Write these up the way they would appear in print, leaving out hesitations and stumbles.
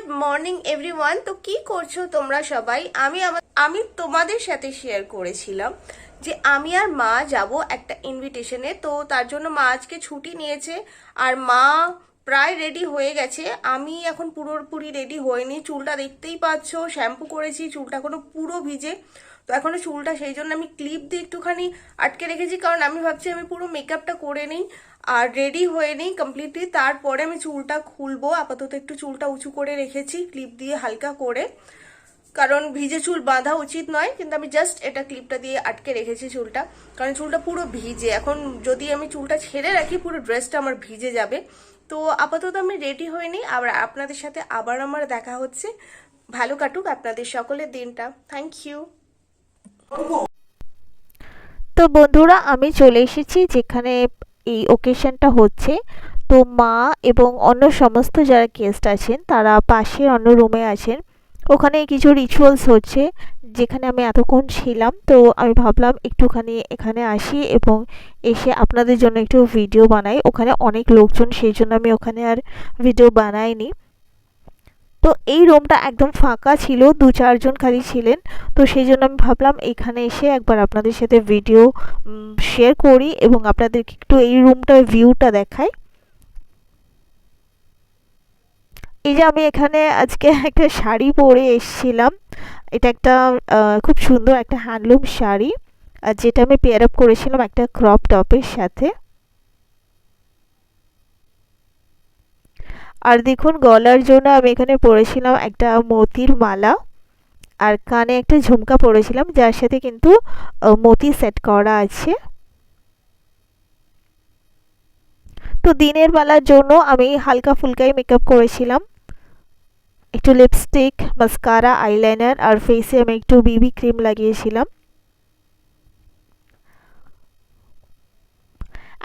Good morning everyone. তো কি করছো তোমরা সবাই? আমি তোমাদের সাথে শেয়ার করেছিলাম যে আমি আর মা যাব একটা ইনভিটেশনে। তো তার জন্য মা আজকে ছুটি নিয়েছে আর মা প্রায় রেডি হয়ে গেছে। আমি এখন পুরোপুরি রেডি হইনি, চুলটা দেখতেই পাচ্ছ শ্যাম্পু করেছি, চুলটা এখনো পুরো ভিজে। তো এখনো চুলটা সেই জন্য আমি ক্লিপ দিয়ে একটুখানি আটকে রেখেছি, কারণ আমি ভাবছি আমি পুরো মেকআপটা করে নিই আর রেডি হয়ে নিই কমপ্লিটলি, তারপরে আমি চুলটা খুলবো। আপাতত একটু চুলটা উঁচু করে রেখেছি ক্লিপ দিয়ে হালকা করে, কারণ ভিজে চুল বাঁধা উচিত নয়, কিন্তু আমি জাস্ট এটা ক্লিপটা দিয়ে আটকে রেখেছি চুলটা, কারণ চুলটা পুরো ভিজে। এখন যদি আমি চুলটা ছেড়ে রাখি পুরো ড্রেসটা আমার ভিজে যাবে। তো আপাতত আমি রেডি হয়ে নিই, আবার আপনাদের সাথে আবার আমার দেখা হচ্ছে। ভালো কাটুক আপনাদের সকলের দিনটা। Thank you. তো বন্ধুরা, আমি চলে এসেছি যেখানে এই ওকেশনটা হচ্ছে। তো মা এবং অন্য সমস্ত যারা গেস্ট আছেন তারা পাশের অন্য রুমে আছেন। ওখানে কিছু রিচুয়ালস হচ্ছে যেখানে আমি এতক্ষণ ছিলাম। তো আমি ভাবলাম একটুখানি এখানে আসি এবং এসে আপনাদের জন্য একটু ভিডিও বানাই। ওখানে অনেক লোকজন, সেই জন্য আমি ওখানে আর ভিডিও বানাইনি। তো এই রুমটা একদম ফাঁকা ছিল, 2-4 জন খালি ছিলেন। তো সেই জন্য আমি ভাবলাম এখানে এসে একবার আপনাদের সাথে ভিডিও শেয়ার করি এবং আপনাদেরকে একটু এই রুমটার ভিউটা দেখাই। এই যে আমি এখানে আজকে একটা শাড়ি পরে এসেছিলাম। এটা একটা খুব সুন্দর একটা হ্যান্ডলুম শাড়ি, যেটা আমি পেয়ার আপ করেছিলাম একটা ক্রপ টপের সাথে। আর দেখুন, গলার জন্য আমি এখানে পরেছিলাম একটা মতির মালা, আর কানে একটা ঝুমকা পরেছিলাম যার সাথে কিন্তু মতি সেট করা আছে। তো দিনের বেলার জন্য আমি হালকা ফুলকাই মেকআপ করেছিলাম, একটু লিপস্টিক, মাস্কারা, আইলাইনার আর ফেসে আমি একটু বিবি ক্রিম লাগিয়েছিলাম।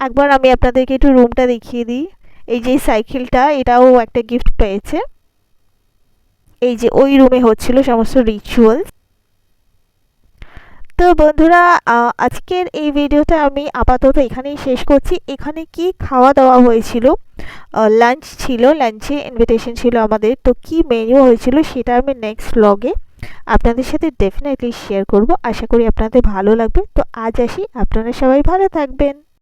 একবার আমি আপনাদেরকে একটু রুমটা দেখিয়ে দিই। এই যে সাইকেলটা, এটাও একটা গিফট পেয়েছে। এই যে ওই রুমে হচ্ছিল সমস্ত রিচুয়ালস। তো বন্ধুরা, আজকের এই ভিডিওটা আমি আপাতত এখানেই শেষ করছি। এখানে কি খাওয়া দাওয়া হয়েছিল, লাঞ্চ ছিল, লাঞ্চে ইনভিটেশন ছিল আমাদের। তো কি মেনু হয়েছিল সেটা আমি নেক্সট ব্লগে আপনাদের সাথে ডেফিনেটলি শেয়ার করব। আশা করি আপনাদের ভালো লাগবে। তো আজ আসি, আপনারা সবাই ভালো থাকবেন।